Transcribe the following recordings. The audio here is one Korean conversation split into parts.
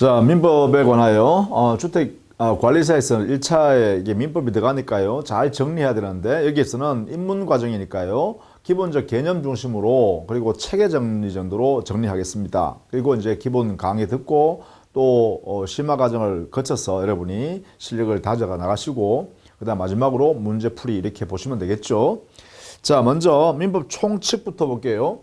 자, 민법에 관하여 주택 관리사에서는 1차에 이게 민법이 들어가니까요. 잘 정리해야 되는데 여기에서는 입문 과정이니까요. 기본적 개념 중심으로 그리고 체계 정리 정도로 정리하겠습니다. 그리고 이제 기본 강의 듣고 또 심화 과정을 거쳐서 여러분이 실력을 다져가 나가시고 그다음 마지막으로 문제풀이 이렇게 보시면 되겠죠. 자, 먼저 민법 총칙부터 볼게요.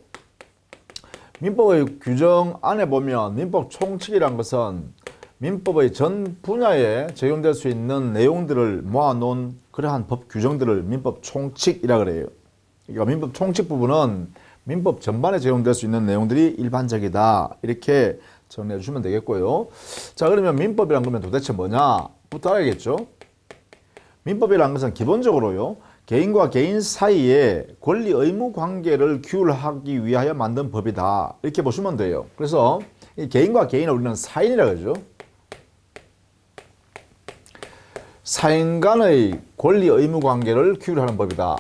민법의 규정 안에 보면 민법 총칙이란 것은 민법의 전 분야에 적용될 수 있는 내용들을 모아놓은 그러한 법 규정들을 민법 총칙이라 그래요. 그러니까 민법 총칙 부분은 민법 전반에 적용될 수 있는 내용들이 일반적이다. 이렇게 정리해 주시면 되겠고요. 자, 그러면 민법이란 거면 도대체 뭐냐부터 알아야겠죠. 민법이란 것은 기본적으로요. 개인과 개인 사이에 권리 의무 관계를 규율하기 위하여 만든 법이다. 이렇게 보시면 돼요. 그래서 이 개인과 개인을 우리는 사인이라 그러죠. 사인 간의 권리 의무 관계를 규율하는 법이다.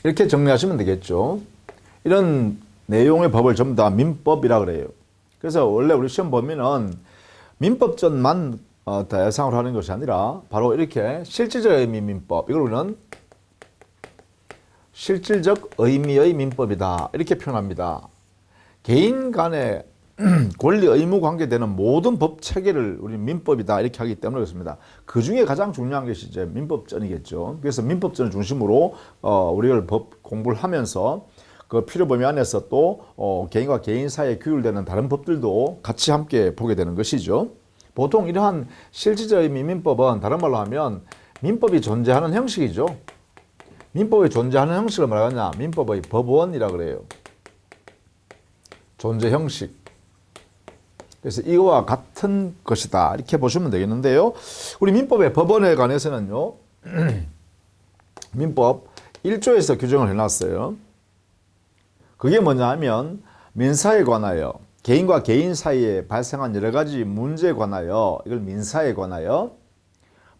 이렇게 정리하시면 되겠죠. 이런 내용의 법을 전부 다 민법이라 그래요. 그래서 원래 우리 시험 보면은 민법전만 대상으로 하는 것이 아니라 바로 이렇게 실질적 의미 민법, 이걸 우리는 실질적 의미의 민법이다 이렇게 표현합니다. 개인 간의 권리 의무 관계되는 모든 법 체계를 우리 민법이다 이렇게 하기 때문에 그렇습니다. 그 중에 가장 중요한 것이 이제 민법전이겠죠. 그래서 민법전을 중심으로 우리가 법 공부를 하면서 그 필요 범위 안에서 또 개인과 개인 사이에 규율되는 다른 법들도 같이 함께 보게 되는 것이죠. 보통 이러한 실질적 의미 민법은 다른 말로 하면 민법이 존재하는 형식이죠. 민법이 존재하는 형식을 말하냐? 민법의 법원이라 그래요. 존재 형식. 그래서 이거와 같은 것이다. 이렇게 보시면 되겠는데요. 우리 민법의 법원에 관해서는요. 민법 1조에서 규정을 해놨어요. 그게 뭐냐 하면 민사에 관하여 개인과 개인 사이에 발생한 여러 가지 문제에 관하여 이걸 민사에 관하여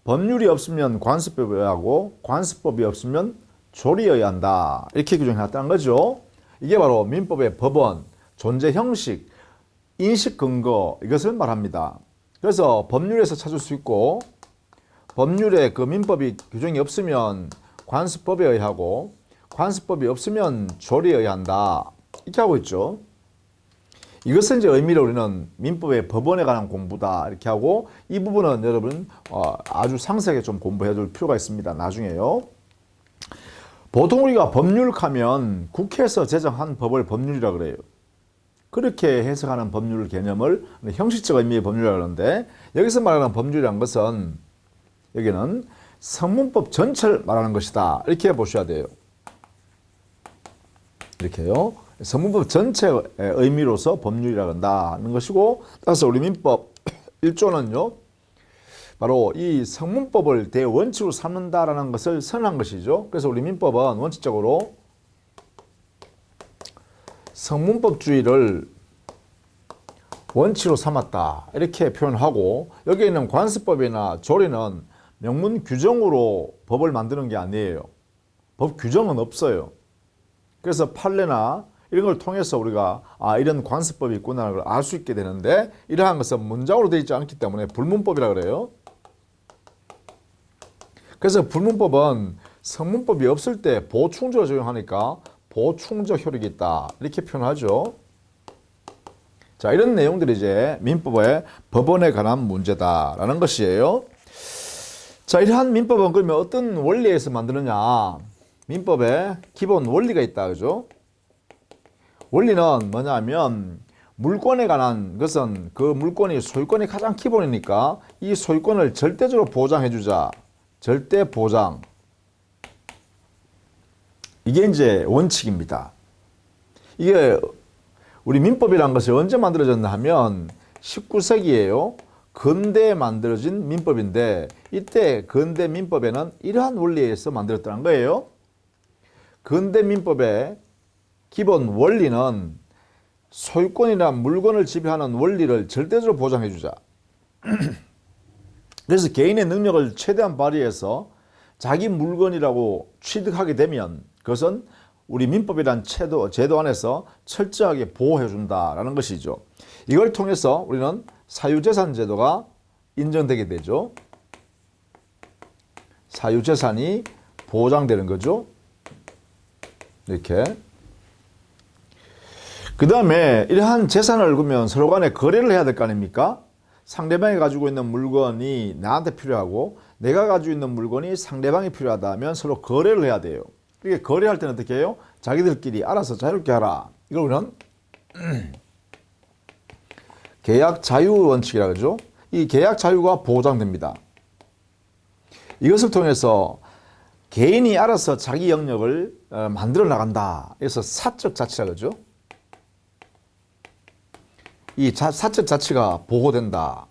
법률이 없으면 관습법에 의하고 관습법이 없으면 조리에 의한다. 이렇게 규정해놨다는 거죠. 이게 바로 민법의 법원, 존재 형식, 인식 근거 이것을 말합니다. 그래서 법률에서 찾을 수 있고 법률에 그 민법이 규정이 없으면 관습법에 의하고 관습법이 없으면 조리에 의한다. 이렇게 하고 있죠. 이것은 이제 의미를 우리는 민법의 법원에 관한 공부다 이렇게 하고 이 부분은 여러분 아주 상세하게 좀 공부해 둘 필요가 있습니다. 나중에요. 보통 우리가 법률 하면 국회에서 제정한 법을 법률이라 그래요. 그렇게 해석하는 법률 개념을 형식적 의미의 법률이라고 하는데 여기서 말하는 법률이라는 것은 여기는 성문법 전체를 말하는 것이다. 이렇게 보셔야 돼요. 이렇게요. 성문법 전체의 의미로서 법률이라고 한다는 것이고 따라서 우리 민법 1조는요. 바로 이 성문법을 대원칙으로 삼는다라는 것을 선언한 것이죠. 그래서 우리 민법은 원칙적으로 성문법주의를 원칙으로 삼았다 이렇게 표현하고 여기에 있는 관습법이나 조리는 명문 규정으로 법을 만드는 게 아니에요. 법 규정은 없어요. 그래서 판례나 이런 걸 통해서 우리가 이런 관습법이 있구나라는 걸 알 수 있게 되는데 이러한 것은 문장으로 되어 있지 않기 때문에 불문법이라 그래요. 그래서 불문법은 성문법이 없을 때 보충적으로 적용하니까 보충적 효력이 있다 이렇게 표현하죠. 자, 이런 내용들이 이제 민법의 법원에 관한 문제다라는 것이에요. 자, 이러한 민법은 그러면 어떤 원리에서 만드느냐? 민법에 기본 원리가 있다, 그죠? 원리는 뭐냐면 물권에 관한 것은 그 물권이 소유권이 가장 기본이니까 이 소유권을 절대적으로 보장해주자. 절대 보장. 이게 이제 원칙입니다. 이게 우리 민법이라는 것이 언제 만들어졌나 하면 19세기에요. 근대에 만들어진 민법인데 이때 근대 민법에는 이러한 원리에 의해서 만들었다는 거예요. 근대 민법의 기본 원리는 소유권이나 물건을 지배하는 원리를 절대적으로 보장해 주자. 그래서 개인의 능력을 최대한 발휘해서 자기 물건이라고 취득하게 되면 그것은 우리 민법이란 제도 안에서 철저하게 보호해준다라는 것이죠. 이걸 통해서 우리는 사유재산 제도가 인정되게 되죠. 사유재산이 보장되는 거죠. 이렇게. 그 다음에 이러한 재산을 그러면 서로 간에 거래를 해야 될 거 아닙니까? 상대방이 가지고 있는 물건이 나한테 필요하고 내가 가지고 있는 물건이 상대방이 필요하다면 서로 거래를 해야 돼요. 이렇게 거래할 때는 어떻게 해요? 자기들끼리 알아서 자유롭게 하라. 이걸 우리는 계약 자유 원칙이라고 하죠. 이 계약 자유가 보장됩니다. 이것을 통해서 개인이 알아서 자기 영역을 만들어 나간다. 그래서 사적 자치라고 하죠. 이 사적 자치가 보호된다.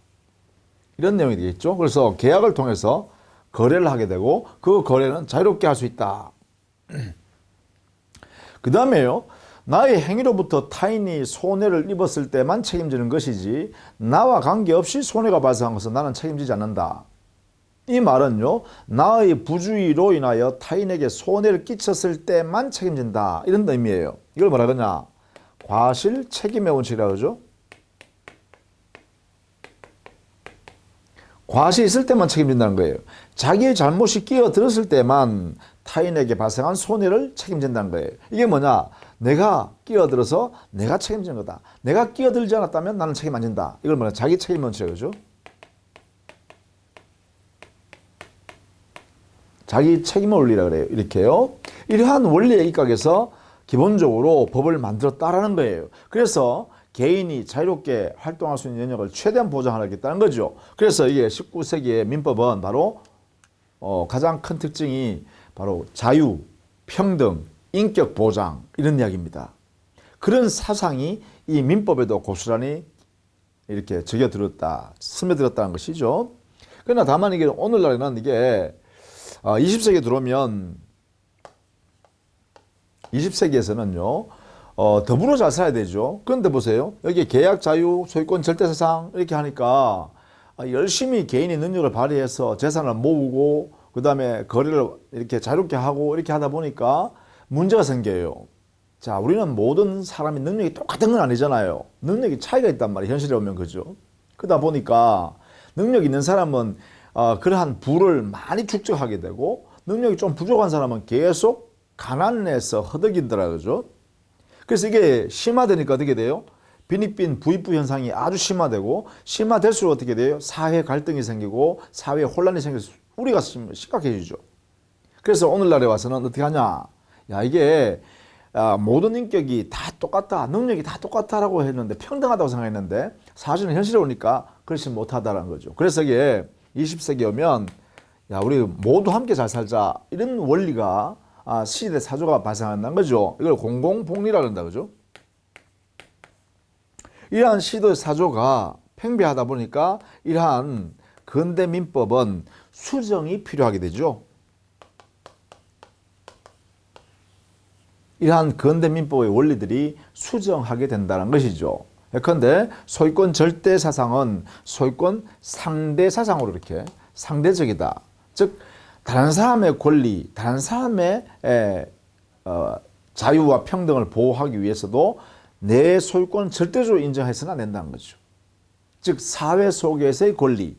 이런 내용이 되겠죠. 그래서 계약을 통해서 거래를 하게 되고 그 거래는 자유롭게 할 수 있다. 그 다음에요. 나의 행위로부터 타인이 손해를 입었을 때만 책임지는 것이지 나와 관계없이 손해가 발생한 것은 나는 책임지지 않는다. 이 말은요. 나의 부주의로 인하여 타인에게 손해를 끼쳤을 때만 책임진다. 이런 의미예요. 이걸 뭐라 그러냐. 과실 책임의 원칙이라고 하죠. 과실이 있을 때만 책임진다는 거예요. 자기의 잘못이 끼어들었을 때만 타인에게 발생한 손해를 책임진다는 거예요. 이게 뭐냐? 내가 끼어들어서 내가 책임지는 거다. 내가 끼어들지 않았다면 나는 책임 안 진다. 이걸 뭐냐? 자기 책임 원칙이죠. 자기 책임 원리라 그래요. 이렇게요. 이러한 원리의 입각에서 기본적으로 법을 만들었다라는 거예요. 그래서 개인이 자유롭게 활동할 수 있는 영역을 최대한 보장하겠다는 거죠. 그래서 이게 19세기의 민법은 바로 가장 큰 특징이 바로 자유, 평등, 인격 보장 이런 이야기입니다. 그런 사상이 이 민법에도 고스란히 이렇게 적여들었다, 스며들었다는 것이죠. 그러나 다만 이게 오늘날에는 이게 20세기에 들어오면 20세기에서는요. 더불어 잘 살아야 되죠. 그런데 보세요. 여기 계약 자유, 소유권 절대사상 이렇게 하니까 열심히 개인의 능력을 발휘해서 재산을 모으고 그 다음에 거래를 이렇게 자유롭게 하고 이렇게 하다 보니까 문제가 생겨요. 자, 우리는 모든 사람이 능력이 똑같은 건 아니잖아요. 능력이 차이가 있단 말이에요. 현실에 오면 그죠. 그러다 보니까 능력 있는 사람은 그러한 부를 많이 축적하게 되고 능력이 좀 부족한 사람은 계속 가난해서 허덕이더라 그죠. 그래서 이게 심화되니까 어떻게 돼요? 빈익빈 부익부 현상이 아주 심화되고 심화될수록 어떻게 돼요? 사회 갈등이 생기고 사회 혼란이 생겨서 우리가 심각해지죠. 그래서 오늘날에 와서는 어떻게 하냐? 야, 이게 모든 인격이 다 똑같다, 능력이 다 똑같다라고 했는데 평등하다고 생각했는데 사실은 현실에 오니까 그렇지 못하다라는 거죠. 그래서 이게 20세기 오면 야, 우리 모두 함께 잘 살자 이런 원리가 시대 사조가 발생한다는 거죠. 이걸 공공복리라고 한다 그죠? 이러한 시대 사조가 팽배하다 보니까 이러한 근대 민법은 수정이 필요하게 되죠. 이러한 근대 민법의 원리들이 수정하게 된다는 것이죠. 예컨대 소유권 절대 사상은 소유권 상대 사상으로 이렇게 상대적이다. 즉 다른 사람의 권리, 다른 사람의 자유와 평등을 보호하기 위해서도 내 소유권을 절대적으로 인정해서는 안 된다는 거죠. 즉 사회 속에서의 권리,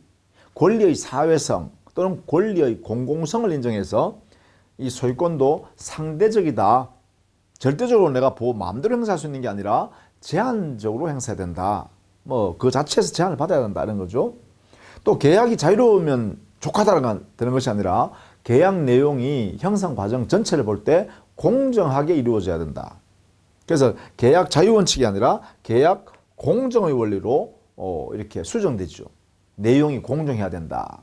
권리의 사회성 또는 권리의 공공성을 인정해서 이 소유권도 상대적이다. 절대적으로 내가 마음대로 행사할 수 있는 게 아니라 제한적으로 행사해야 된다. 뭐 그 자체에서 제한을 받아야 된다는 거죠. 또 계약이 자유로우면 족하다가 되는 것이 아니라 계약 내용이 형성 과정 전체를 볼 때 공정하게 이루어져야 된다. 그래서 계약 자유 원칙이 아니라 계약 공정의 원리로 이렇게 수정되죠. 내용이 공정해야 된다.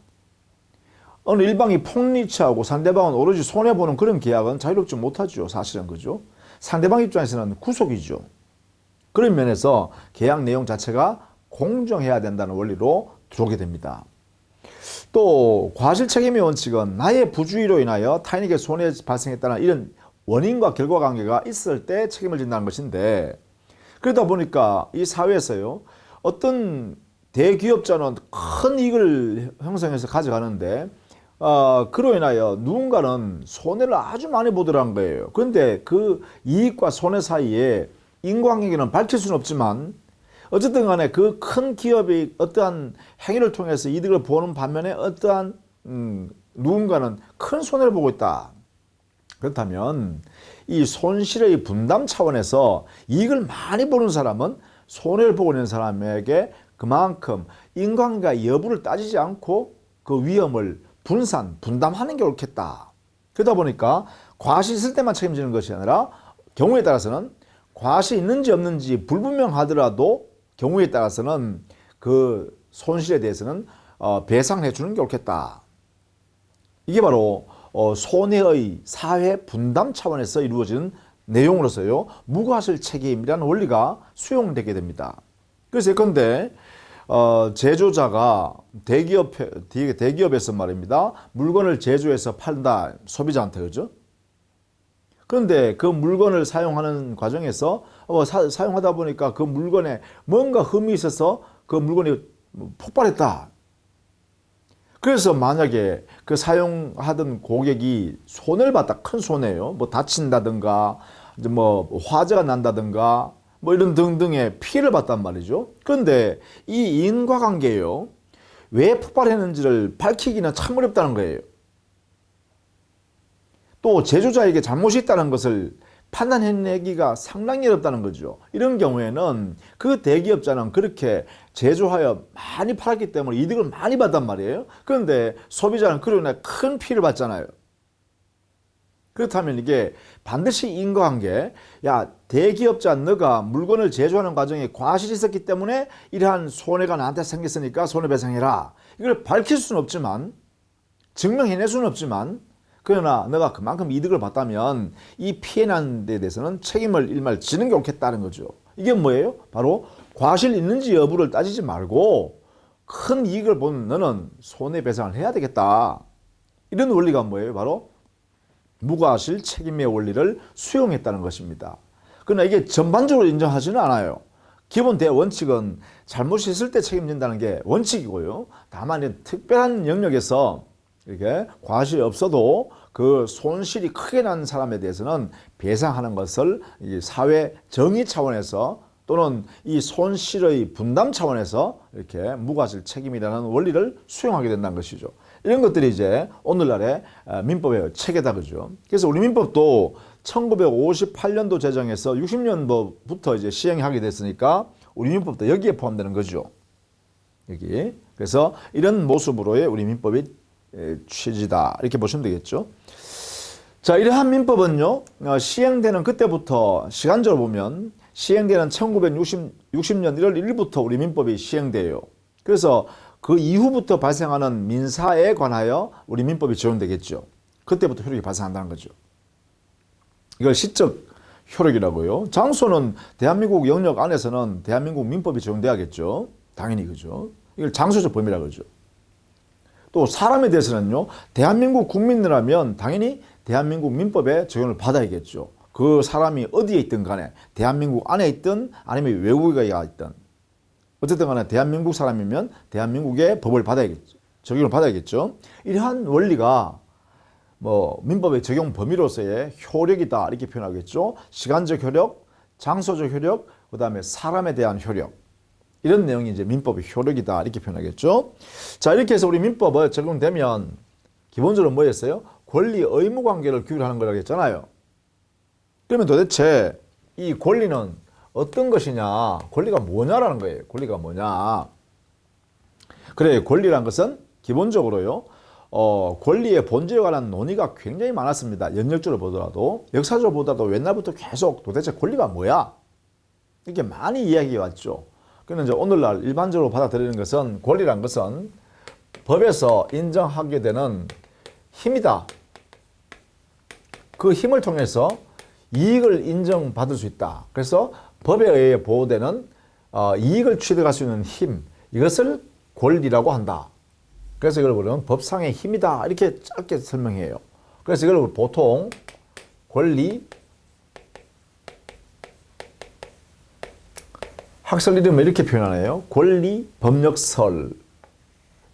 어느 일방이 폭리취하고 상대방은 오로지 손해보는 그런 계약은 자유롭지 못하죠. 사실은 그죠. 상대방 입장에서는 구속이죠. 그런 면에서 계약 내용 자체가 공정해야 된다는 원리로 들어오게 됩니다. 또 과실 책임의 원칙은 나의 부주의로 인하여 타인에게 손해 발생했다는 이런 원인과 결과 관계가 있을 때 책임을 진다는 것인데 그러다 보니까 이 사회에서요 어떤 대기업자는 큰 이익을 형성해서 가져가는데 그로 인하여 누군가는 손해를 아주 많이 보더라는 거예요. 그런데 그 이익과 손해 사이에 인과관계는 밝힐 수는 없지만 어쨌든 간에 그 큰 기업이 어떠한 행위를 통해서 이득을 보는 반면에 어떠한 누군가는 큰 손해를 보고 있다. 그렇다면 이 손실의 분담 차원에서 이익을 많이 보는 사람은 손해를 보고 있는 사람에게 그만큼 인과관계가 여부를 따지지 않고 그 위험을 분담하는 게 옳겠다. 그러다 보니까 과실이 있을 때만 책임지는 것이 아니라 경우에 따라서는 과실이 있는지 없는지 불분명하더라도 경우에 따라서는 그 손실에 대해서는 배상해 주는 게 옳겠다. 이게 바로 손해의 사회 분담 차원에서 이루어지는 내용으로서요. 무과실 책임이라는 원리가 수용되게 됩니다. 그래서 예컨대 제조자가 대기업에서 말입니다. 물건을 제조해서 판다. 소비자한테 그죠? 그런데 그 물건을 사용하는 과정에서 사용하다 보니까 그 물건에 뭔가 흠이 있어서 그 물건이 폭발했다. 그래서 만약에 그 사용하던 고객이 손해를 봤다. 큰 손해요. 뭐 다친다든가 뭐 화재가 난다든가 뭐 이런 등등의 피해를 봤단 말이죠. 그런데 이 인과관계요. 왜 폭발했는지를 밝히기는 참 어렵다는 거예요. 또 제조자에게 잘못이 있다는 것을 판단해내기가 상당히 어렵다는 거죠. 이런 경우에는 그 대기업자는 그렇게 제조하여 많이 팔았기 때문에 이득을 많이 받단 말이에요. 그런데 소비자는 그로 인해 큰 피해를 받잖아요. 그렇다면 이게 반드시 인과관계, 야 대기업자 너가 물건을 제조하는 과정에 과실이 있었기 때문에 이러한 손해가 나한테 생겼으니까 손해배상해라. 이걸 밝힐 수는 없지만 증명해낼 수는 없지만 그러나 너가 그만큼 이득을 봤다면 이 피해 난 데 대해서는 책임을 일말 지는 게 옳겠다는 거죠. 이게 뭐예요? 바로 과실 있는지 여부를 따지지 말고 큰 이익을 본 너는 손해배상을 해야 되겠다. 이런 원리가 뭐예요? 바로 무과실 책임의 원리를 수용했다는 것입니다. 그러나 이게 전반적으로 인정하지는 않아요. 기본 대원칙은 잘못이 있을 때 책임진다는 게 원칙이고요. 다만 특별한 영역에서 이렇게 과실이 없어도 그 손실이 크게 난 사람에 대해서는 배상하는 것을 사회 정의 차원에서 또는 이 손실의 분담 차원에서 이렇게 무과실 책임이라는 원리를 수용하게 된다는 것이죠. 이런 것들이 이제 오늘날의 민법의 체계다 그죠. 그래서 우리 민법도 1958년도 제정해서 60년도부터 이제 시행하게 됐으니까 우리 민법도 여기에 포함되는 거죠. 여기. 그래서 이런 모습으로의 우리 민법이 취지다 이렇게 보시면 되겠죠. 자, 이러한 민법은요 시행되는 그때부터 시간적으로 보면 시행되는 1960년 1월 1일부터 우리 민법이 시행돼요. 그래서 그 이후부터 발생하는 민사에 관하여 우리 민법이 적용되겠죠. 그때부터 효력이 발생한다는 거죠. 이걸 시적 효력이라고요. 장소는 대한민국 영역 안에서는 대한민국 민법이 적용돼야겠죠. 당연히 그죠. 이걸 장소적 범위라 그러죠. 또 사람에 대해서는요. 대한민국 국민이라면 당연히 대한민국 민법에 적용을 받아야겠죠. 그 사람이 어디에 있든 간에 대한민국 안에 있든 아니면 외국에 가 있든 어쨌든 간에 대한민국 사람이면 대한민국의 법을 받아야겠죠. 적용을 받아야겠죠. 이러한 원리가 뭐 민법의 적용 범위로서의 효력이다 이렇게 표현하겠죠. 시간적 효력, 장소적 효력, 그다음에 사람에 대한 효력. 이런 내용이 이제 민법의 효력이다 이렇게 표현하겠죠. 자, 이렇게 해서 우리 민법을 적용되면 기본적으로 뭐였어요? 권리 의무 관계를 규율하는 거라고 했잖아요. 그러면 도대체 이 권리는 어떤 것이냐? 권리가 뭐냐라는 거예요. 권리가 뭐냐? 그래, 권리란 것은 기본적으로요. 권리의 본질에 관한 논의가 굉장히 많았습니다. 연역적으로 보더라도 역사적으로 보더라도 옛날부터 계속 도대체 권리가 뭐야? 이렇게 많이 이야기해 왔죠. 그런데 이제 오늘날 일반적으로 받아들이는 것은 권리란 것은 법에서 인정하게 되는 힘이다. 그 힘을 통해서 이익을 인정받을 수 있다. 그래서 법에 의해 보호되는 이익을 취득할 수 있는 힘, 이것을 권리라고 한다. 그래서 이걸 우리는 법상의 힘이다 이렇게 짧게 설명해요. 그래서 이걸 보통 권리 학설 이름을 이렇게 표현하네요. 권리 법력설.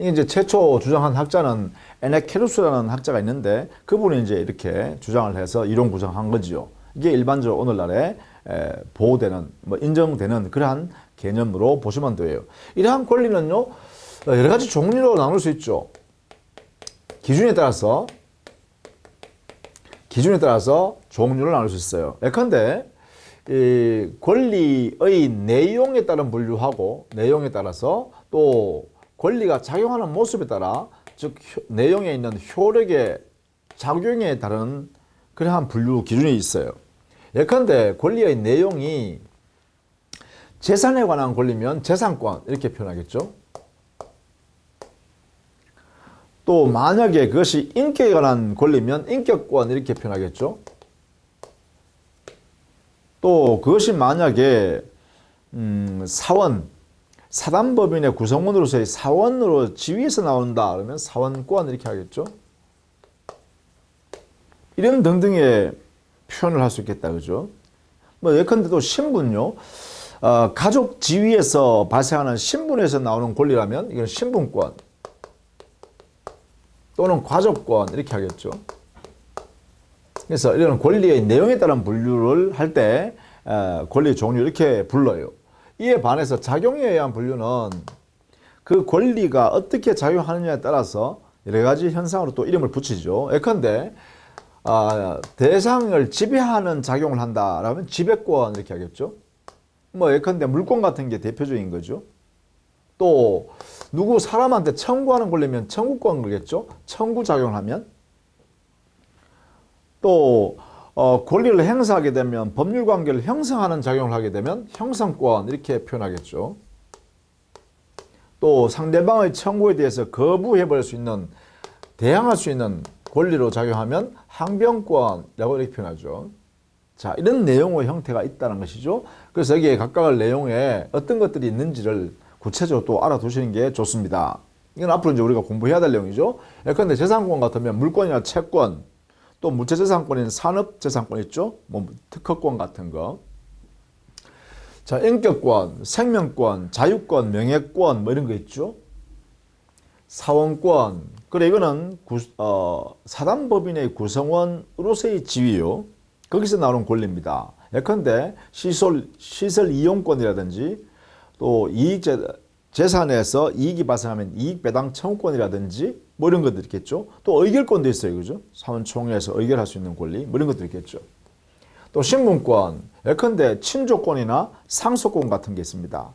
이게 이제 최초 주장한 학자는 에네케루스라는 학자가 있는데 그분이 이제 이렇게 주장을 해서 이론 구성한 거지요. 이게 일반적으로 오늘날에 보호되는, 인정되는 그러한 개념으로 보시면 돼요. 이러한 권리는요, 여러 가지 종류로 나눌 수 있죠. 기준에 따라서 종류를 나눌 수 있어요. 예컨대 이 권리의 내용에 따른 분류하고 내용에 따라서 또 권리가 작용하는 모습에 따라 즉 내용에 있는 효력의 작용에 따른 그러한 분류 기준이 있어요. 예컨대 권리의 내용이 재산에 관한 권리면 재산권 이렇게 표현하겠죠. 또 만약에 그것이 인격에 관한 권리면 인격권 이렇게 표현하겠죠. 또 그것이 만약에 사단법인의 구성원으로서의 사원으로 지위에서 나온다 그러면 사원권 이렇게 하겠죠. 이런 등등의 표현을 할 수 있겠다, 그죠? 예컨대 또 신분요. 가족 지위에서 발생하는 신분에서 나오는 권리라면 이건 신분권 또는 과족권 이렇게 하겠죠. 그래서 이런 권리의 내용에 따른 분류를 할 때 권리 종류 이렇게 불러요. 이에 반해서 작용에 의한 분류는 그 권리가 어떻게 작용하느냐에 따라서 여러 가지 현상으로 또 이름을 붙이죠. 예컨대 대상을 지배하는 작용을 한다라면 지배권 이렇게 하겠죠. 예컨대 물권 같은 게 대표적인 거죠. 또 누구 사람한테 청구하는 권리면 청구권 그러겠죠. 청구 작용을 하면 또 권리를 행사하게 되면 법률 관계를 형성하는 작용을 하게 되면 형성권 이렇게 표현하겠죠. 또 상대방의 청구에 대해서 거부해버릴 수 있는 대항할 수 있는 권리로 작용하면 항변권이라고 이렇게 표현하죠. 자, 이런 내용의 형태가 있다는 것이죠. 그래서 여기에 각각의 내용에 어떤 것들이 있는지를 구체적으로 또 알아두시는 게 좋습니다. 이건 앞으로 이제 우리가 공부해야 될 내용이죠. 예컨대 재산권 같으면 물권이나 채권, 또 무채재산권인 산업재산권 있죠. 특허권 같은 거. 자, 인격권, 생명권, 자유권, 명예권 이런 거 있죠. 사원권. 그래 이거는 사단법인의 구성원으로서의 지위요. 거기서 나오는 권리입니다. 예컨대 시설 이용권이라든지 또 재산에서 이익이 발생하면 이익 배당 청구권이라든지 이런 것들 있겠죠. 또 의결권도 있어요. 그죠? 사원총회에서 의결할 수 있는 권리 이런 것도 있겠죠. 또 신분권, 예컨대 친족권이나 상속권 같은 게 있습니다.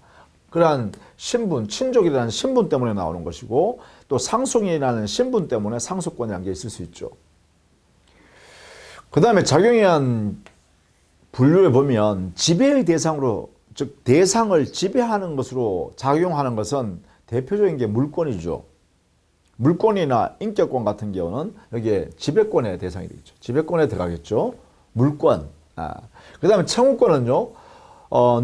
그러한 신분, 친족이라는 신분 때문에 나오는 것이고 또 상속인이라는 신분 때문에 상속권이라는 게 있을 수 있죠. 그 다음에 작용에 의한 분류를 보면 지배의 대상으로 즉 대상을 지배하는 것으로 작용하는 것은 대표적인 게 물권이죠. 물권이나 인격권 같은 경우는 여기에 지배권의 대상이 되겠죠. 지배권에 들어가겠죠. 물권. 그 다음에 청구권은요.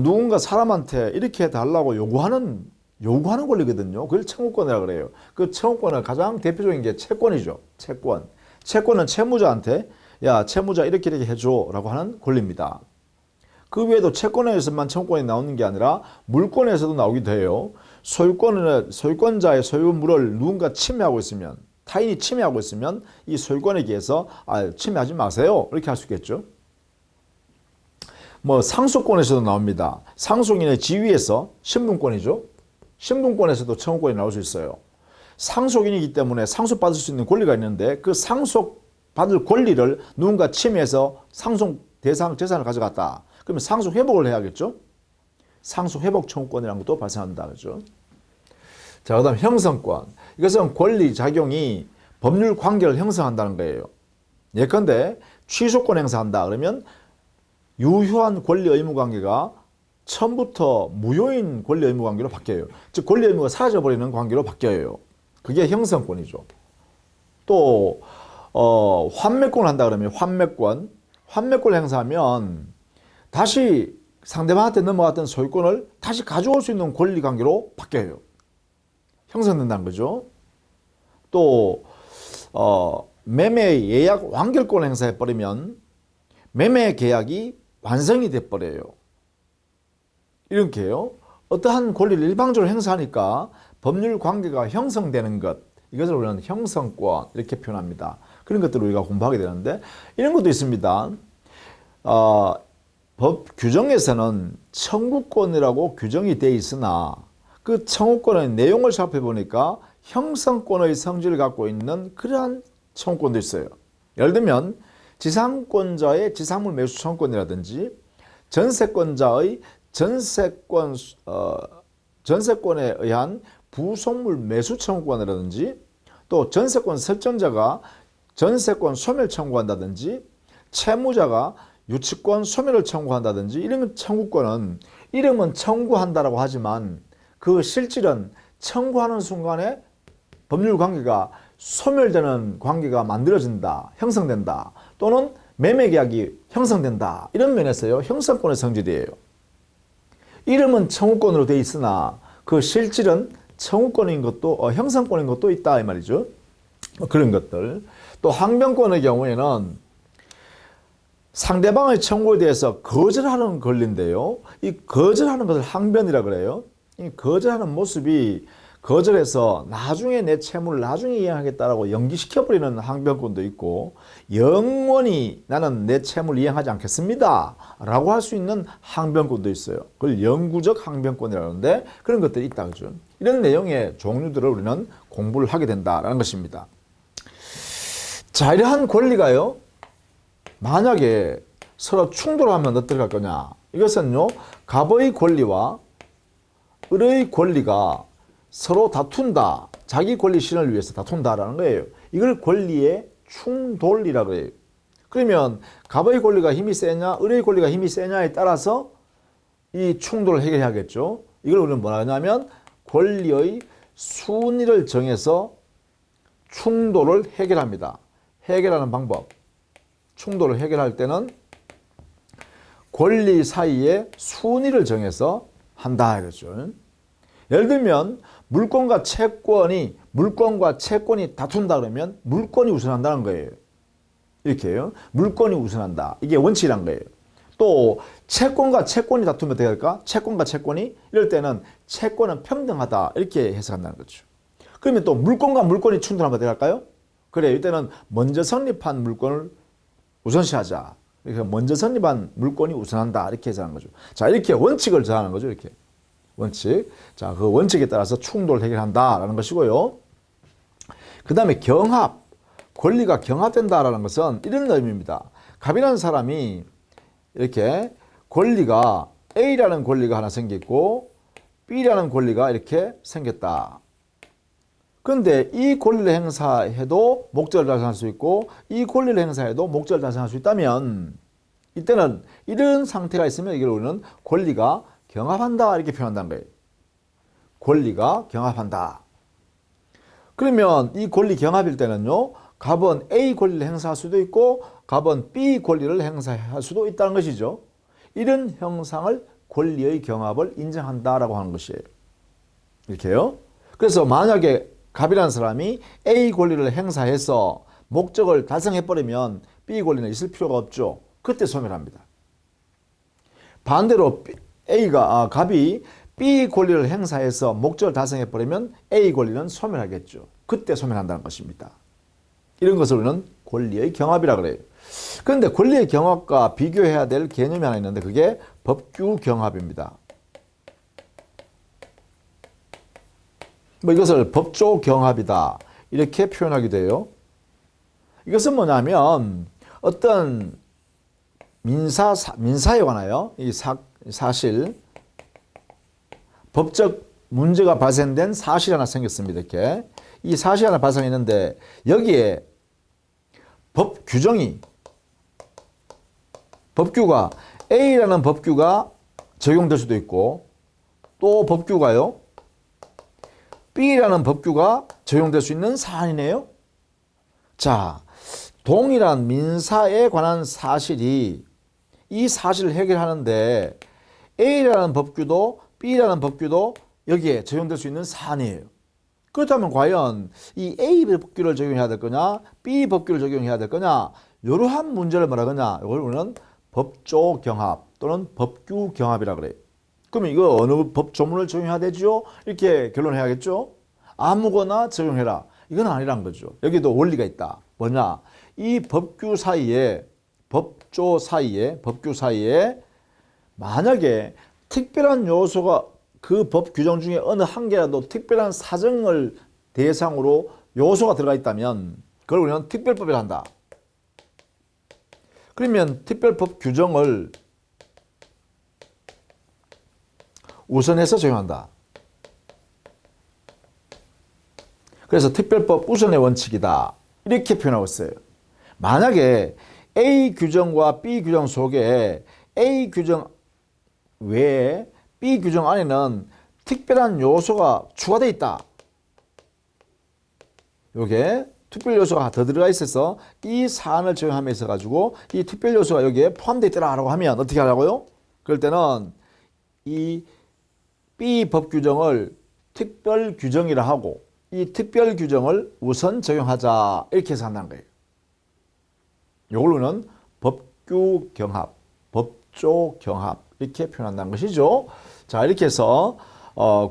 누군가 사람한테 이렇게 해달라고 요구하는 권리거든요. 그걸 청구권이라고 그래요. 그 청구권은 가장 대표적인 게 채권이죠. 채권. 채권은 채무자한테 야 채무자 이렇게 해줘 라고 하는 권리입니다. 그 외에도 채권에서만 청구권이 나오는 게 아니라 물권에서도 나오기도 해요. 소유권자의 소유물을 누군가 침해하고 있으면 타인이 침해하고 있으면 이 소유권에 대해서 침해하지 마세요 이렇게 할 수 있겠죠. 상속권에서도 나옵니다. 상속인의 지위에서 신분권이죠. 신분권에서도 청구권이 나올 수 있어요. 상속인이기 때문에 상속받을 수 있는 권리가 있는데 그 상속받을 권리를 누군가 침해해서 상속 대상 재산을 가져갔다. 그러면 상속 회복을 해야겠죠. 상속 회복 청구권이라는 것도 발생한다. 그죠? 자, 그다음 형성권. 이것은 권리 작용이 법률 관계를 형성한다는 거예요. 예컨대 취소권 행사한다. 그러면 유효한 권리 의무 관계가 처음부터 무효인 권리 의무 관계로 바뀌어요. 즉 권리 의무가 사라져버리는 관계로 바뀌어요. 그게 형성권이죠. 또 환매권을 한다 그러면 환매권을 행사하면 다시 상대방한테 넘어갔던 소유권을 다시 가져올 수 있는 권리 관계로 바뀌어요. 형성된다는 거죠. 또 매매 예약 완결권을 행사해버리면 매매 계약이 완성이 돼버려요. 이렇게요. 어떠한 권리를 일방적으로 행사하니까 법률 관계가 형성되는 것, 이것을 우리는 형성권 이렇게 표현합니다. 그런 것들을 우리가 공부하게 되는데 이런 것도 있습니다. 법 규정에서는 청구권이라고 규정이 되어 있으나 그 청구권의 내용을 살펴보니까 형성권의 성질을 갖고 있는 그러한 청구권도 있어요. 예를 들면 지상권자의 지상물 매수 청구권이라든지 전세권자의 전세권에 의한 부속물 매수 청구권이라든지 또 전세권 설정자가 전세권 소멸 청구한다든지 채무자가 유치권 소멸을 청구한다든지 이런 청구권은 이름은 청구한다라고 하지만 그 실질은 청구하는 순간에 법률 관계가 소멸되는 관계가 만들어진다, 형성된다 또는 매매계약이 형성된다 이런 면에서요 형성권의 성질이에요. 이름은 청구권으로 되어 있으나 그 실질은 청구권인 것도 형성권인 것도 있다 이 말이죠. 그런 것들. 또 항변권의 경우에는 상대방의 청구에 대해서 거절하는 권리인데요. 이 거절하는 것을 항변이라 그래요. 이 거절하는 모습이 거절해서 나중에 내 채무를 나중에 이행하겠다라고 연기시켜버리는 항변권도 있고 영원히 나는 내 채무를 이행하지 않겠습니다 라고 할 수 있는 항변권도 있어요. 그걸 영구적 항변권이라고 하는데 그런 것들이 있다 그죠. 이런 내용의 종류들을 우리는 공부를 하게 된다라는 것입니다. 자, 이러한 권리가요 만약에 서로 충돌하면 어떻게 할 거냐. 이것은요 갑의 권리와 을의 권리가 서로 다툰다. 자기 권리 실현을 위해서 다툰다라는 거예요. 이걸 권리의 충돌이라고 해요. 그러면 갑의 권리가 힘이 세냐 을의 권리가 힘이 세냐에 따라서 이 충돌을 해결해야겠죠. 이걸 우리는 뭐라 하냐면 권리의 순위를 정해서 충돌을 해결합니다. 해결하는 방법. 충돌을 해결할 때는 권리 사이에 순위를 정해서 한다 이거죠. 예를 들면 물권과 채권이 다툰다 그러면 물권이 우선한다는 거예요. 이렇게요. 물권이 우선한다. 이게 원칙이란 거예요. 또 채권과 채권이 다투면 어떻게 할까? 채권과 채권이 이럴 때는 채권은 평등하다 이렇게 해석한다는 거죠. 그러면 또 물권과 물권이 충돌하면 어떻게 할까요? 그래 이때는 먼저 성립한 물권을 우선시하자. 그러니까 먼저 성립한 물권이 우선한다 이렇게 해석하는 거죠. 자 이렇게 원칙을 정하는 거죠. 이렇게 원칙. 자, 그 원칙에 따라서 충돌을 해결한다라는 것이고요. 그 다음에 경합. 권리가 경합된다라는 것은 이런 의미입니다. 갑이라는 사람이 이렇게 권리가 A라는 권리가 하나 생겼고 B라는 권리가 이렇게 생겼다. 그런데 이 권리를 행사해도 목적을 달성할 수 있고 이 권리를 행사해도 목적을 달성할 수 있다면 이때는 이런 상태가 있으면 이걸 우리는 권리가 경합한다 이렇게 표현한다는 거예요. 권리가 경합한다. 그러면 이 권리 경합일 때는요. 갑은 A 권리를 행사할 수도 있고 갑은 B 권리를 행사할 수도 있다는 것이죠. 이런 형상을 권리의 경합을 인정한다라고 하는 것이에요. 이렇게요. 그래서 만약에 갑이라는 사람이 A 권리를 행사해서 목적을 달성해버리면 B 권리는 있을 필요가 없죠. 그때 소멸합니다. 반대로 갑이 B 권리를 행사해서 목적을 달성해버리면 A 권리는 소멸하겠죠. 그때 소멸한다는 것입니다. 이런 것을 우리는 권리의 경합이라고 그래요. 그런데 권리의 경합과 비교해야 될 개념이 하나 있는데 그게 법규 경합입니다. 이것을 법조 경합이다 이렇게 표현하기도 해요. 이것은 뭐냐면 어떤 민사에 관하여 이 사실 법적 문제가 발생된 사실이 하나 생겼습니다. 이렇게 이 사실이 하나 발생했는데 여기에 법규가 A라는 법규가 적용될 수도 있고 또 법규가요 B라는 법규가 적용될 수 있는 사안이네요. 자, 동일한 민사에 관한 사실이 이 사실을 해결하는데 A라는 법규도 B라는 법규도 여기에 적용될 수 있는 사안이에요. 그렇다면 과연 이 A 법규를 적용해야 될 거냐 B 법규를 적용해야 될 거냐 이러한 문제를 뭐라 그러냐 이걸 우리는 법조 경합 또는 법규 경합이라고 그래요. 그러면 이거 어느 법 조문을 적용해야 되죠? 이렇게 결론해야겠죠? 아무거나 적용해라. 이건 아니란 거죠. 여기도 원리가 있다. 뭐냐? 이 법규 사이에, 법조 사이에, 법규 사이에 만약에 특별한 요소가 그 법 규정 중에 어느 한 개라도 특별한 사정을 대상으로 요소가 들어가 있다면 그걸 우리는 특별법이라 한다. 그러면 특별법 규정을 우선해서 적용한다. 그래서 특별법 우선의 원칙이다. 이렇게 표현하고 있어요. 만약에 A 규정과 B 규정 속에 A 규정 외에 B 규정 안에는 특별한 요소가 추가되어 있다. 요게 특별 요소가 더 들어가 있어서 이 사안을 적용하면서 가지고 이 특별 요소가 여기에 포함되어 있더라라고 하면 어떻게 하라고요? 그럴 때는 이 B 법 규정을 특별 규정이라 하고 이 특별 규정을 우선 적용하자 이렇게 해서 한다는 거예요. 이걸 우리는 법규 경합, 법조 경합 이렇게 표현한다는 것이죠. 자, 이렇게 해서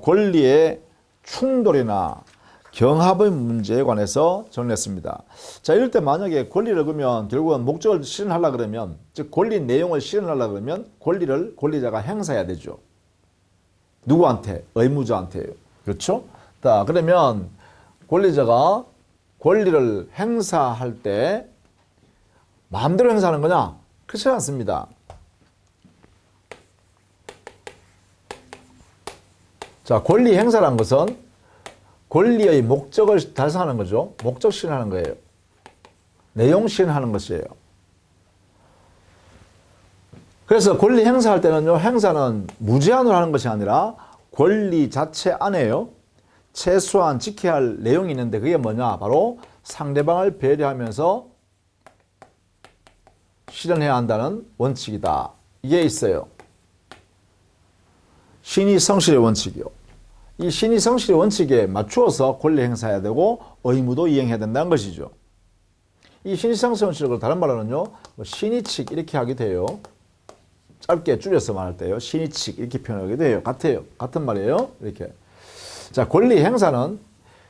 권리의 충돌이나 경합의 문제에 관해서 정리했습니다. 자, 이럴 때 만약에 권리를 그러면 결국은 목적을 실현하려고 그러면, 즉 권리 내용을 실현하려고 그러면 권리를 권리자가 행사해야 되죠. 누구한테? 의무자한테요. 그렇죠? 자, 그러면 권리자가 권리를 행사할 때 마음대로 행사하는 거냐? 그렇지 않습니다. 자, 권리 행사라는 것은 권리의 목적을 달성하는 거죠. 목적 실현하는 거예요. 내용 실현하는 것이에요. 그래서 권리 행사할 때는요, 행사는 무제한으로 하는 것이 아니라 권리 자체 안에요, 최소한 지켜야 할 내용이 있는데 그게 뭐냐? 바로 상대방을 배려하면서 실현해야 한다는 원칙이다. 이게 있어요. 신의 성실의 원칙이요. 이 신의 성실의 원칙에 맞추어서 권리 행사해야 되고 의무도 이행해야 된다는 것이죠. 이 신의 성실의 원칙을 다른 말로는요, 신의칙 이렇게 하게 돼요. 짧게 줄여서 말할 때요, 신의칙 이렇게 표현하게 돼요. 같은 말이에요. 이렇게. 자, 권리 행사는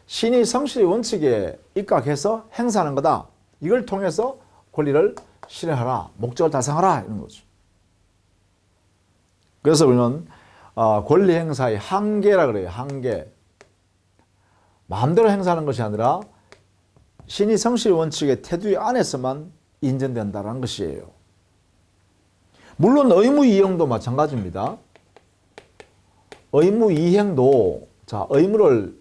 신의 성실의 원칙에 입각해서 행사하는 거다. 이걸 통해서 권리를 실현하라, 목적을 달성하라 이런 거죠. 그래서 우리는 권리 행사의 한계라 그래요. 한계. 마음대로 행사하는 것이 아니라 신의 성실 원칙의 테두리 안에서만 인정된다는 것이에요. 물론 의무 이행도 마찬가지입니다. 의무 이행도, 자, 의무를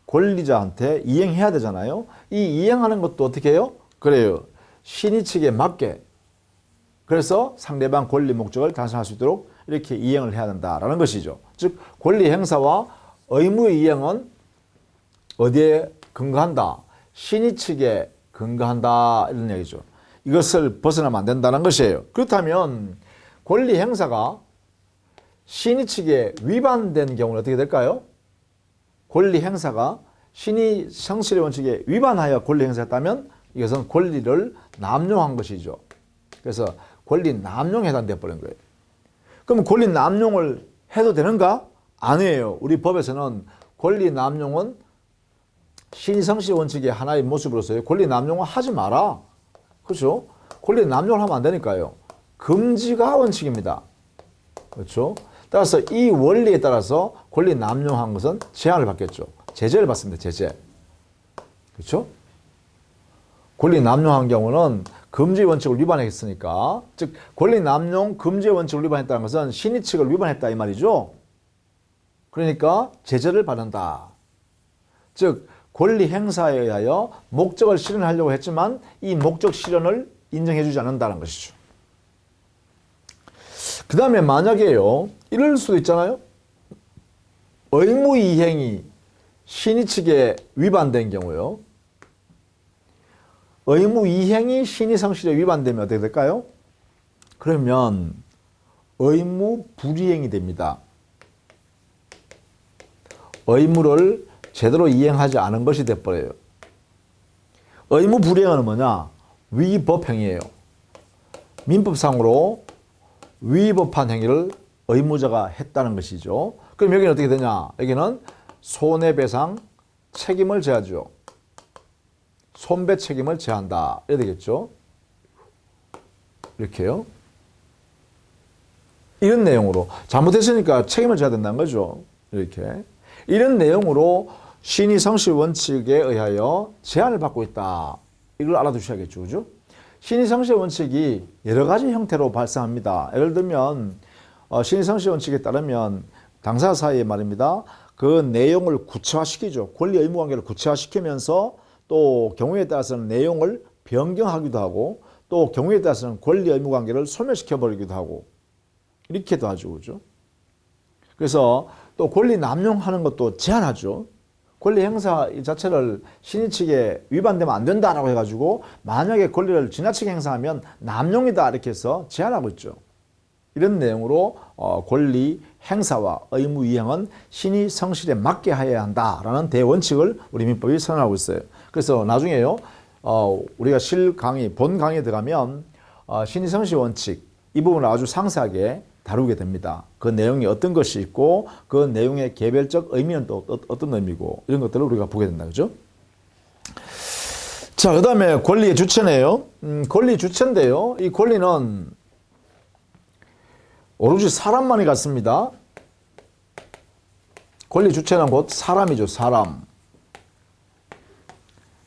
권리자한테 이행해야 되잖아요. 이 이행하는 것도 어떻게 해요? 그래요. 신의 측에 맞게. 그래서 상대방 권리 목적을 달성할 수 있도록 이렇게 이행을 해야 된다라는 것이죠. 즉 권리 행사와 의무의 이행은 어디에 근거한다? 신의 측에 근거한다 이런 얘기죠. 이것을 벗어나면 안 된다는 것이에요. 그렇다면 권리 행사가 신의 측에 위반된 경우는 어떻게 될까요? 권리 행사가 신의 성실의 원칙에 위반하여 권리 행사했다면 이것은 권리를 남용한 것이죠. 그래서 권리 남용에 해당돼 버린 거예요. 그럼 권리 남용을 해도 되는가? 아니에요. 우리 법에서는 권리 남용은 신의 성실 원칙의 하나의 모습으로서요, 권리 남용을 하지 마라. 그렇죠? 권리 남용을 하면 안 되니까요. 금지가 원칙입니다. 그렇죠? 따라서 이 원리에 따라서 권리 남용한 것은 제한을 받겠죠. 제재를 받습니다. 제재. 그렇죠? 권리 남용한 경우는 금지 원칙을 위반했으니까, 즉 권리 남용 금지 원칙을 위반했다는 것은 신의 측을 위반했다 이 말이죠. 그러니까 제재를 받는다. 즉 권리 행사에 의하여 목적을 실현하려고 했지만 이 목적 실현을 인정해주지 않는다는 것이죠. 그 다음에 만약에요, 이럴 수도 있잖아요. 의무 이행이 신의 측에 위반된 경우요. 의무 이행이 신의 성실에 위반되면 어떻게 될까요? 그러면 의무 불이행이 됩니다. 의무를 제대로 이행하지 않은 것이 돼버려요. 의무 불이행은 뭐냐? 위법행위예요. 민법상으로 위법한 행위를 의무자가 했다는 것이죠. 그럼 여기는 어떻게 되냐? 여기는 손해배상 책임을 져야죠. 손배 책임을 져한다. 이래 되겠죠. 이렇게요. 이런 내용으로 잘못했으니까 책임을 져야 된다는 거죠. 이렇게. 이런 내용으로 신의 성실 원칙에 의하여 제한을 받고 있다. 이걸 알아두셔야겠죠. 그죠? 신의 성실 원칙이 여러 가지 형태로 발생합니다. 예를 들면 신의 성실 원칙에 따르면 당사 사이에 말입니다. 그 내용을 구체화시키죠. 권리 의무 관계를 구체화시키면서 또 경우에 따라서는 내용을 변경하기도 하고 또 경우에 따라서는 권리 의무 관계를 소멸시켜 버리기도 하고 이렇게도 하죠. 그죠? 그래서 또 권리 남용하는 것도 제한하죠. 권리 행사 자체를 신의 측에 위반되면 안 된다라고 해가지고 만약에 권리를 지나치게 행사하면 남용이다 이렇게 해서 제한하고 있죠. 이런 내용으로 권리 행사와 의무 이행은 신의 성실에 맞게 해야 한다라는 대원칙을 우리 민법이 선언하고 있어요. 그래서 나중에요 우리가 실 강의 본 강의에 들어가면 신의 성실 원칙 이 부분을 아주 상세하게 다루게 됩니다. 그 내용이 어떤 것이 있고 그 내용의 개별적 의미는 또 어떤 의미고 이런 것들을 우리가 보게 된다. 그죠? 자, 그 다음에 권리의 주체네요. 권리 주체인데요. 이 권리는 오로지 사람만이 갖습니다. 권리 주체는 곧 사람이죠.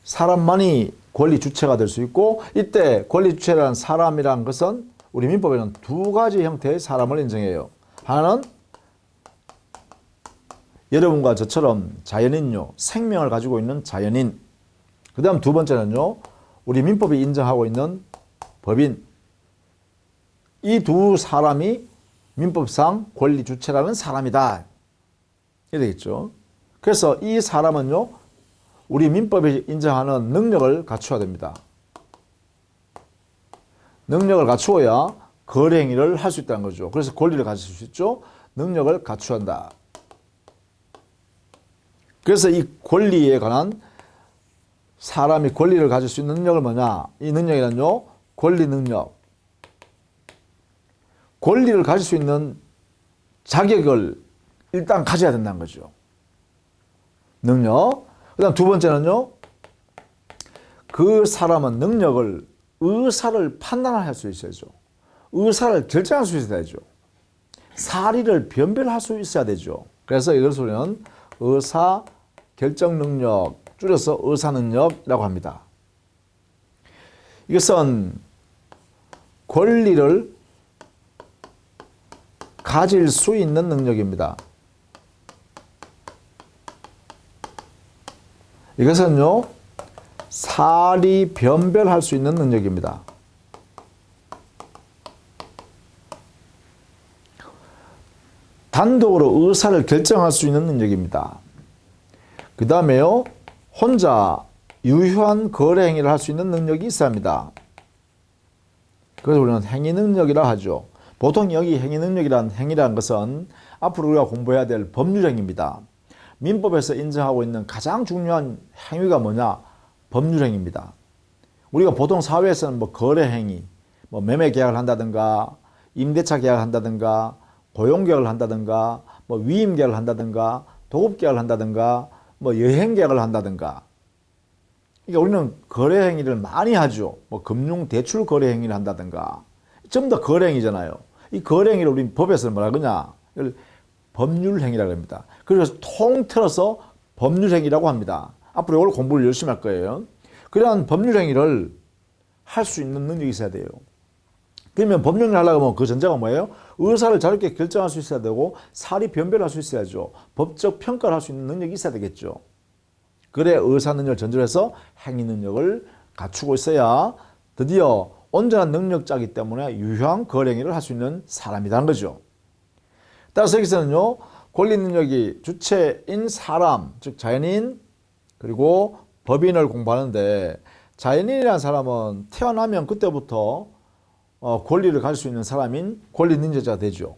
사람만이 권리 주체가 될 수 있고 이때 권리 주체라는 사람이라는 것은 우리 민법에는 두 가지 형태의 사람을 인정해요. 하나는 여러분과 저처럼 자연인요. 생명을 가지고 있는 자연인. 그 다음 두 번째는요. 우리 민법이 인정하고 있는 법인. 이 두 사람이 민법상 권리 주체라는 사람이다. 이래 되겠죠. 그래서 이 사람은요. 우리 민법이 인정하는 능력을 갖춰야 됩니다. 능력을 갖추어야 거래 행위를 할 수 있다는 거죠. 그래서 권리를 가질 수 있죠. 능력을 갖춰야 한다. 그래서 이 권리에 관한 사람이 권리를 가질 수 있는 능력을 뭐냐? 이 능력이란요. 권리 능력. 권리를 가질 수 있는 자격을 일단 가져야 된다는 거죠. 능력. 그 다음 두 번째는요. 그 사람은 능력을 의사를 판단할 수 있어야죠. 의사를 결정할 수 있어야 되죠. 사리를 변별할 수 있어야 되죠. 그래서 이것을 우리는 의사 결정 능력, 줄여서 의사 능력이라고 합니다. 이것은 권리를 가질 수 있는 능력입니다. 이것은요, 사리 변별할 수 있는 능력입니다. 단독으로 의사를 결정할 수 있는 능력입니다. 그 다음에요, 혼자 유효한 거래 행위를 할 수 있는 능력이 있어야 합니다. 그래서 우리는 행위 능력이라 하죠. 보통 여기 행위 능력이란 행위라는 것은 앞으로 우리가 공부해야 될 법률행위입니다. 민법에서 인정하고 있는 가장 중요한 행위가 뭐냐? 법률행위입니다. 우리가 보통 사회에서는 뭐 거래행위, 뭐 매매계약을 한다든가, 임대차 계약을 한다든가, 고용계약을 한다든가, 뭐 위임계약을 한다든가, 도급계약을 한다든가, 뭐 여행계약을 한다든가. 그러니까 우리는 거래행위를 많이 하죠. 뭐 금융대출 거래행위를 한다든가. 전부 다 거래행위잖아요. 이 거래행위를 우리 법에서는 뭐라 그러냐? 이걸 법률행위라고 합니다. 그래서 통틀어서 법률행위라고 합니다. 앞으로 이걸 공부를 열심히 할 거예요. 그러한 법률행위를 할 수 있는 능력이 있어야 돼요. 그러면 법률행위를 하려고 하면 그 전제가 뭐예요? 의사를 자유롭게 결정할 수 있어야 되고 사리 변별할 수 있어야죠. 법적 평가를 할 수 있는 능력이 있어야 되겠죠. 그래 의사 능력을 전제로 해서 행위 능력을 갖추고 있어야 드디어 온전한 능력자이기 때문에 유효한 거래행위를 할 수 있는 사람이라는 거죠. 따라서 여기서는요. 권리 능력이 주체인 사람, 즉 자연인 그리고 법인을 공부하는데 자연인이라는 사람은 태어나면 그때부터 권리를 가질 수 있는 사람인 권리 능력자가 되죠.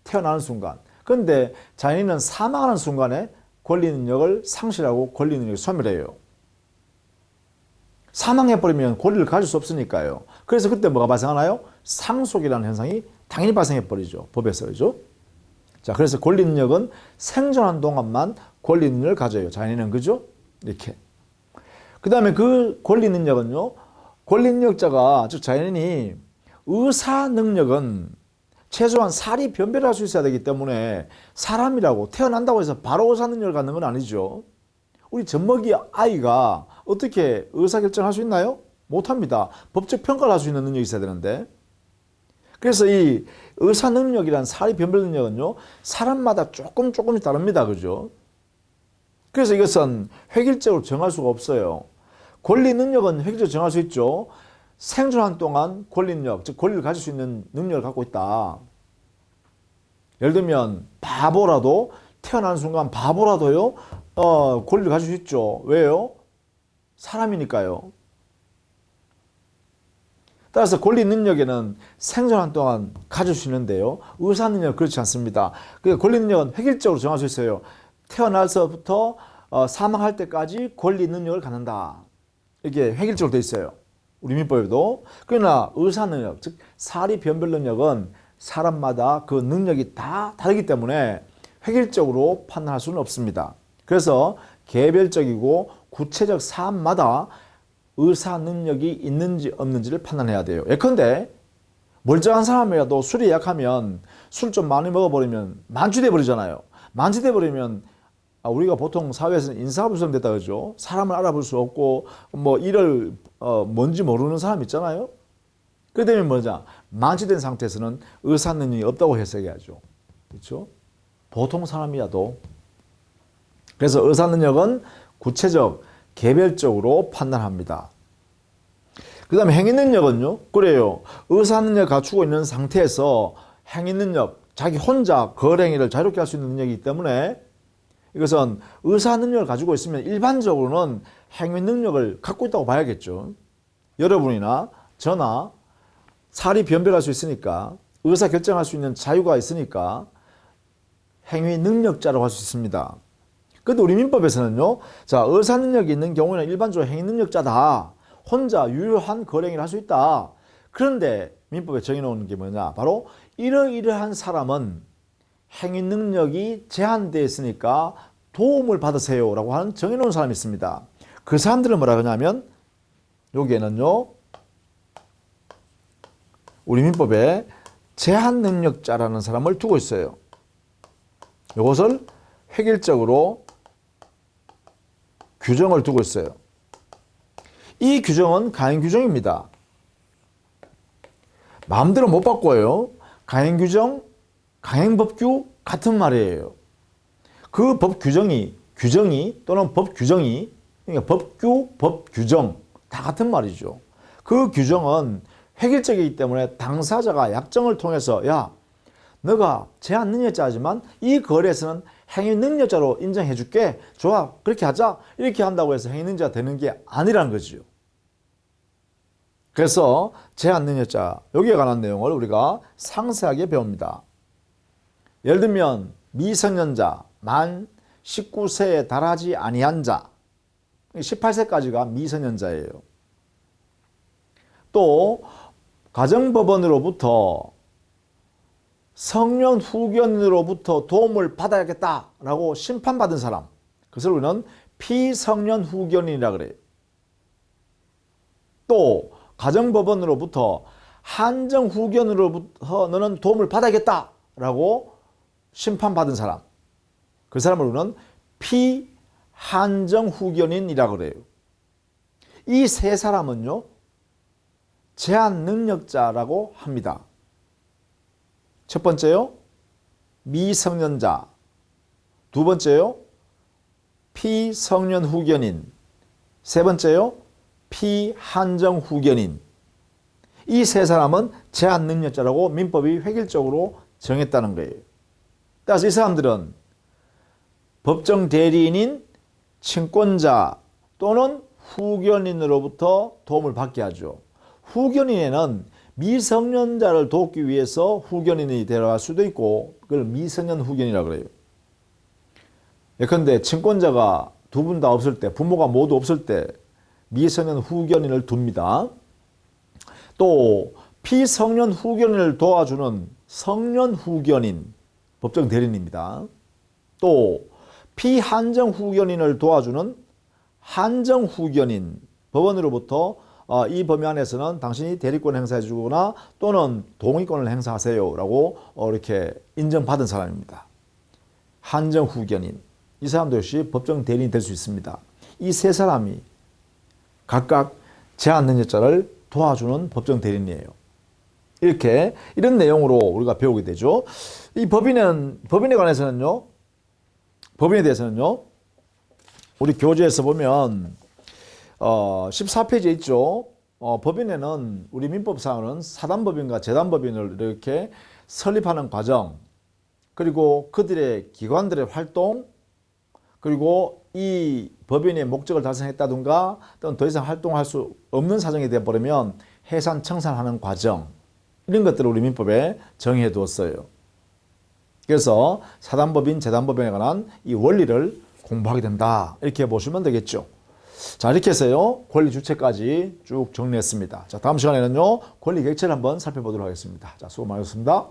태어나는 순간. 그런데 자연인은 사망하는 순간에 권리 능력을 상실하고 권리 능력을 소멸해요. 사망해버리면 권리를 가질 수 없으니까요. 그래서 그때 뭐가 발생하나요? 상속이라는 현상이 당연히 발생해버리죠. 법에서. 그죠? 자, 그래서 권리 능력은 생존한 동안만 권리 능력을 가져요. 자연인은. 그죠? 이렇게. 그 다음에 그 권리 능력은요, 권리 능력자가, 즉 자연인이 의사 능력은 최소한 살이 변별할 수 있어야 되기 때문에 사람이라고 태어난다고 해서 바로 의사 능력을 갖는 건 아니죠. 우리 젖먹이 아이가 어떻게 의사결정할 수 있나요? 못합니다. 법적 평가를 할 수 있는 능력이 있어야 되는데. 그래서 이 의사 능력이란 살이 변별 능력은요, 사람마다 조금씩 다릅니다. 그죠? 그래서 이것은 획일적으로 정할 수가 없어요. 권리 능력은 획일적으로 정할 수 있죠. 생존한 동안 권리 능력, 즉 권리를 가질 수 있는 능력을 갖고 있다. 예를 들면 바보라도 태어나는 순간 바보라도요, 권리를 가질 수 있죠. 왜요? 사람이니까요. 따라서 권리 능력에는 생존한 동안 가질 수 있는데요, 의사 능력은 그렇지 않습니다. 그 권리 능력은 획일적으로 정할 수 있어요. 태어나서부터 사망할 때까지 권리 능력을 갖는다. 이렇게 획일적으로 되어 있어요. 우리 민법에도. 그러나 의사 능력, 즉 사리 변별 능력은 사람마다 그 능력이 다 다르기 때문에 획일적으로 판단할 수는 없습니다. 그래서 개별적이고 구체적 사안마다 의사 능력이 있는지 없는지를 판단해야 돼요. 예컨대 멀쩡한 사람이라도 술이 약하면 술 좀 많이 먹어버리면 만취돼 버리잖아요. 만취돼 버리면 우리가 보통 사회에서는 인사불성 됐다 그러죠. 사람을 알아볼 수 없고 뭐 일을 뭔지 모르는 사람 있잖아요. 그렇기 때문에 뭐냐, 만취된 상태에서는 의사 능력이 없다고 해석해야죠. 그렇죠? 보통 사람이라도. 그래서 의사 능력은 구체적, 개별적으로 판단합니다. 그 다음에 행위 능력은요, 그래요. 의사 능력을 갖추고 있는 상태에서 행위 능력, 자기 혼자 거행위를 자유롭게 할 수 있는 능력이기 때문에 이것은 의사 능력을 가지고 있으면 일반적으로는 행위 능력을 갖고 있다고 봐야겠죠. 여러분이나 저나 살이 변별할 수 있으니까, 의사 결정할 수 있는 자유가 있으니까 행위 능력자라고 할 수 있습니다. 그런데 우리 민법에서는요, 자, 의사 능력이 있는 경우에는 일반적으로 행위 능력자다. 혼자 유효한 거행위를 할 수 있다. 그런데 민법에 정해놓은 게 뭐냐, 바로 이러이러한 사람은 행위 능력이 제한되어 있으니까 도움을 받으세요 라고 하는 정해놓은 사람이 있습니다. 그 사람들은 뭐라 그러냐면, 여기에는요, 우리 민법에 제한 능력자라는 사람을 두고 있어요. 이것을 획일적으로 규정을 두고 있어요. 이 규정은 가행 규정입니다. 마음대로 못 바꿔요. 가행 규정, 강행법규 같은 말이에요. 그 법 규정이 또는 법 규정이, 그러니까 법규, 법 규정 다 같은 말이죠. 그 규정은 획일적이기 때문에 당사자가 약정을 통해서, 야, 너가 제한 능력자지만 이 거래에서는 행위 능력자로 인정해 줄게. 좋아, 그렇게 하자. 이렇게 한다고 해서 행위 능력자가 되는 게 아니라는 거죠. 그래서 제한 능력자, 여기에 관한 내용을 우리가 상세하게 배웁니다. 예를 들면 미성년자, 만 19세에 달하지 아니한 자, 18세까지가 미성년자예요. 또 가정법원으로부터 성년 후견으로부터 도움을 받아야겠다라고 심판받은 사람, 그것을 우리는 피성년 후견이라 그래요. 또 가정법원으로부터 한정 후견으로부터 너는 도움을 받아야겠다라고 심판받은 사람, 그 사람을 우리는 피한정 후견인이라 그래요. 이 세 사람은요, 제한 능력자라고 합니다. 첫 번째요, 미성년자. 두 번째요, 피성년 후견인. 세 번째요, 피한정 후견인. 이 세 사람은 제한 능력자라고 민법이 획일적으로 정했다는 거예요. 따라서 이 사람들은 법정 대리인인 친권자 또는 후견인으로부터 도움을 받게 하죠. 후견인에는 미성년자를 돕기 위해서 후견인이 데려갈 수도 있고, 그걸 미성년 후견이라고 그래요. 예컨대 친권자가 두 분 다 없을 때, 부모가 모두 없을 때 미성년 후견인을 둡니다. 또 피성년 후견인을 도와주는 성년 후견인, 법정 대리인입니다. 또 피한정 후견인을 도와주는 한정 후견인, 법원으로부터 이 범위 안에서는 당신이 대리권을 행사해 주거나 또는 동의권을 행사하세요 라고 이렇게 인정받은 사람입니다. 한정 후견인, 이 사람도 역시 법정 대리인이 될 수 있습니다. 이 세 사람이 각각 제한 능력자를 도와주는 법정 대리인이에요. 이런 내용으로 우리가 배우게 되죠. 이 법인에 관해서는요, 법인에 대해서는요, 우리 교재에서 보면 14페이지에 있죠. 법인에는 우리 민법상으로는 사단법인과 재단법인을 이렇게 설립하는 과정, 그리고 그들의 기관들의 활동, 그리고 이 법인의 목적을 달성했다든가 또는 더 이상 활동할 수 없는 사정이 되어버리면 해산 청산하는 과정, 이런 것들을 우리 민법에 정의해 두었어요. 그래서 사단법인, 재단법인에 관한 이 원리를 공부하게 된다, 이렇게 보시면 되겠죠. 자, 이렇게 해서요, 권리 주체까지 쭉 정리했습니다. 자, 다음 시간에는요, 권리 객체를 한번 살펴보도록 하겠습니다. 자, 수고 많으셨습니다.